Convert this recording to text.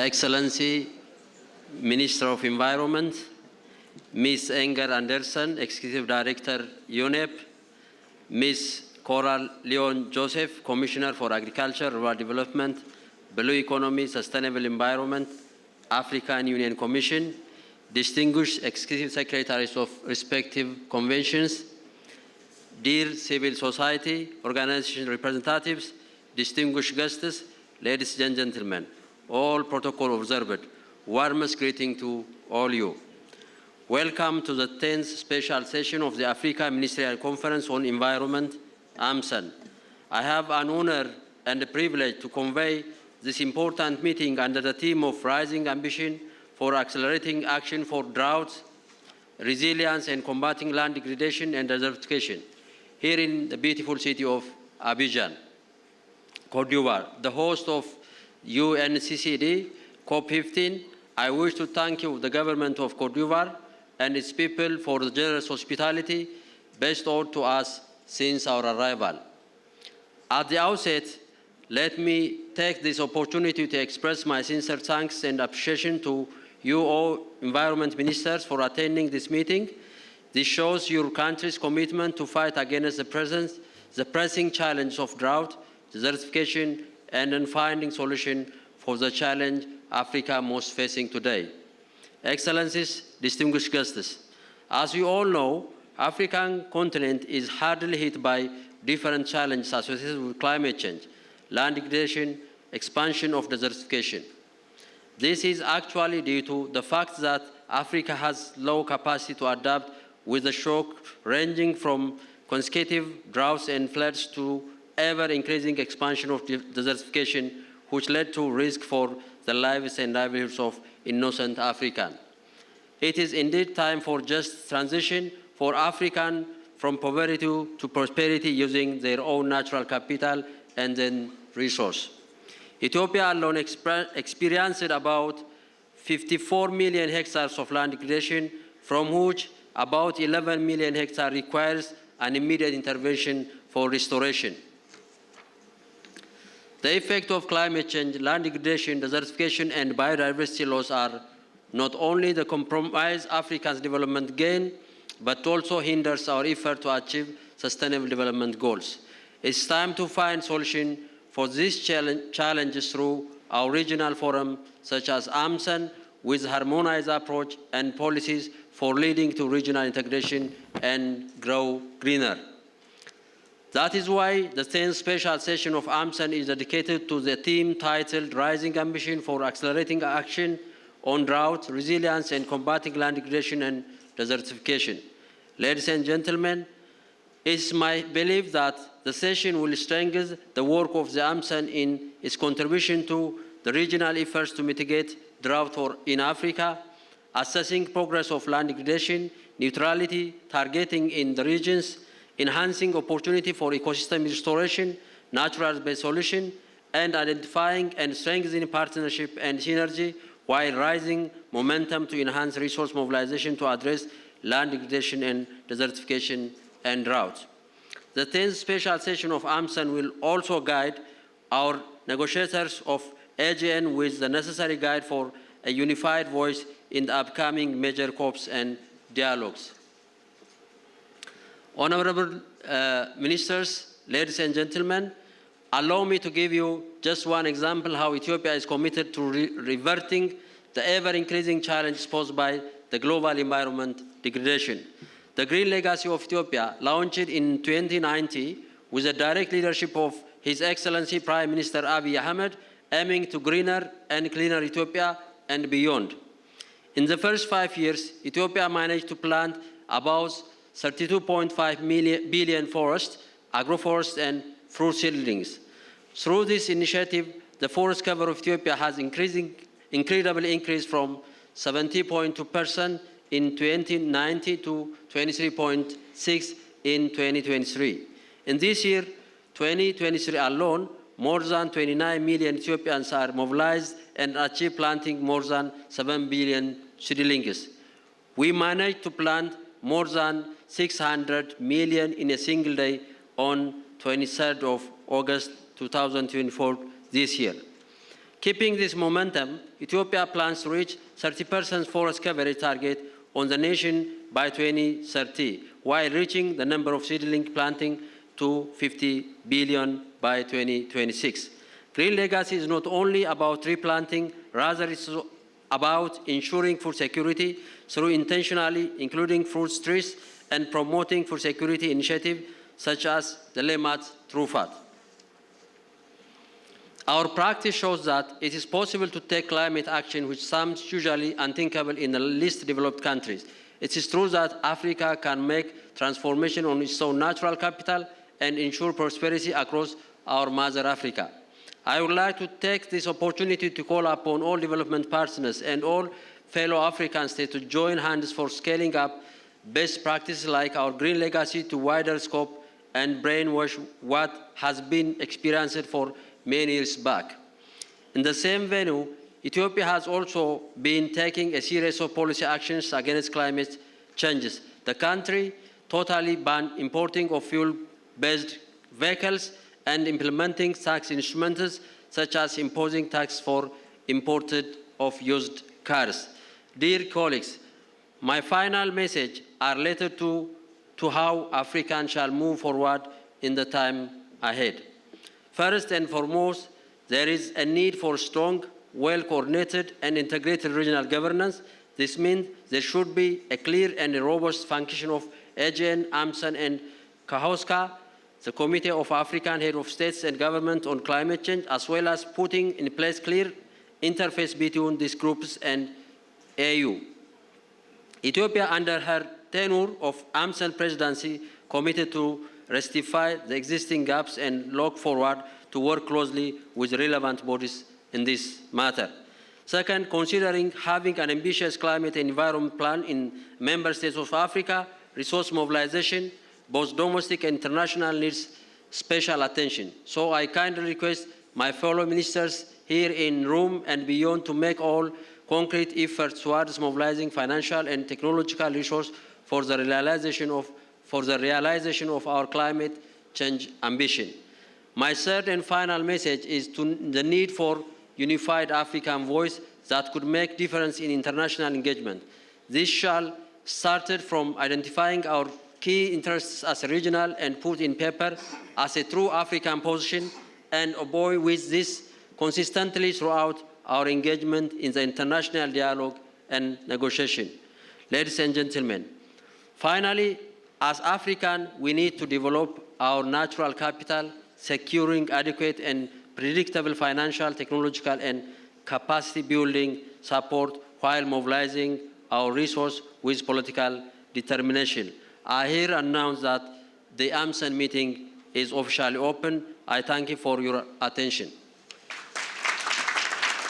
Excellency, Minister of Environment, Ms. Enger Anderson, Executive Director, UNEP, Ms. Coral Leon Joseph, Commissioner for Agriculture, Rural Development, Blue Economy, Sustainable Environment, African Union Commission, distinguished Executive Secretaries of respective conventions, dear civil society, organization representatives, distinguished guests, ladies and gentlemen, all protocol observed, warmest greeting to all you. Welcome to the 10th special session of the Africa Ministerial Conference on Environment, AMCEN. I have an honor and a privilege to convey this important meeting under the theme of rising ambition for accelerating action for droughts, resilience, and combating land degradation and desertification, here in the beautiful city of Abidjan, Côte d'Ivoire, the host of UNCCD COP15. I wish to thank you, the government of Côte d'Ivoire, and its people for the generous hospitality bestowed to us since our arrival. At the outset, let me take this opportunity to express my sincere thanks and appreciation to you all environment ministers for attending this meeting. This shows your country's commitment to fight against the pressing challenge of drought, desertification, and in finding solution for the challenge Africa most facing today. Excellencies, distinguished guests, as you all know, African continent is hardly hit by different challenges associated with climate change, land degradation, expansion of desertification. This is actually due to the fact that Africa has low capacity to adapt with the shock ranging from consecutive droughts and floods to ever-increasing expansion of desertification, which led to risk for the lives and livelihoods of innocent Africans. It is indeed time for just transition for Africans from poverty to prosperity using their own natural capital and then resource. Ethiopia alone experienced about 54 million hectares of land degradation, from which about 11 million hectares requires an immediate intervention for restoration. The effect of climate change, land degradation, desertification, and biodiversity loss are not only the compromise Africa's development gain, but also hinders our effort to achieve sustainable development goals. It's time to find solutions for these challenges through our regional forum, such as AMCEN, with harmonized approach and policies for leading to regional integration and grow greener. That is why the 10th special session of AMCEN is dedicated to the theme titled Rising Ambition for Accelerating Action on Drought, Resilience, and Combating Land Degradation and Desertification. Ladies and gentlemen, it's my belief that the session will strengthen the work of the AMCEN in its contribution to the regional efforts to mitigate drought in Africa, assessing progress of land degradation, neutrality, targeting in the regions, enhancing opportunity for ecosystem restoration, natural-based solution, and identifying and strengthening partnership and synergy while raising momentum to enhance resource mobilization to address land degradation and desertification and drought. The 10th special session of AMCEN will also guide our negotiators of AGN with the necessary guide for a unified voice in the upcoming major COPs and dialogues. Honorable ministers, ladies and gentlemen, allow me to give you just one example how Ethiopia is committed to reverting the ever-increasing challenges posed by the global environment degradation. The Green Legacy of Ethiopia, launched in 2019 with the direct leadership of His Excellency Prime Minister Abiy Ahmed, aiming to greener and cleaner Ethiopia and beyond. In the first 5 years, Ethiopia managed to plant about 32.5 billion forests, agroforests, and fruit seedlings. Through this initiative, the forest cover of Ethiopia has incredibly increased from 70.2% in 2019 to 23.6% in 2023. In this year, 2023 alone, more than 29 million Ethiopians are mobilized and achieve planting more than 7 billion seedlings. We managed to plant more than 600 million in a single day on 23rd of August 2024 this year. Keeping this momentum, Ethiopia plans to reach 30% forest coverage target on the nation by 2030, while reaching the number of seedling planting to 50 billion by 2026. Green legacy is not only about tree planting, rather it's about ensuring food security through intentionally including fruit trees and promoting food security initiatives such as the Lemat Trufat. Our practice shows that it is possible to take climate action which seems usually unthinkable in the least developed countries. It is true that Africa can make transformation on its own natural capital and ensure prosperity across our mother Africa. I would like to take this opportunity to call upon all development partners and all fellow African states to join hands for scaling up best practices like our green legacy to wider scope and brainwash what has been experienced for many years back. In the same venue, Ethiopia has also been taking a series of policy actions against climate changes. The country totally banned importing of fuel-based vehicles and implementing tax instruments such as imposing tax for imported of used cars. Dear colleagues, my final message are related to how Africa shall move forward in the time ahead. First and foremost, there is a need for strong, well-coordinated and integrated regional governance. This means there should be a clear and a robust function of AGN, AMCEN and CAHOSCA, the Committee of African Head of States and Government on Climate Change, as well as putting in place clear interface between these groups and AU. Ethiopia, under her tenure of AMCEN presidency, committed to rectify the existing gaps and look forward to work closely with relevant bodies in this matter. Second, considering having an ambitious climate and environment plan in member states of Africa, resource mobilization, both domestic and international, needs special attention. So I kindly request my fellow ministers here in room and beyond to make all concrete efforts towards mobilizing financial and technological resources for the realization of our climate change ambition. My third and final message is to the need for unified African voice that could make difference in international engagement. This shall start from identifying our key interests as regional and put in paper as a true African position and obey with this consistently throughout our engagement in the international dialogue and negotiation. Ladies and gentlemen, finally, as Africans, we need to develop our natural capital, securing adequate and predictable financial, technological, and capacity building support while mobilizing our resources with political determination. I here announce that the AMCEN meeting is officially open. I thank you for your attention.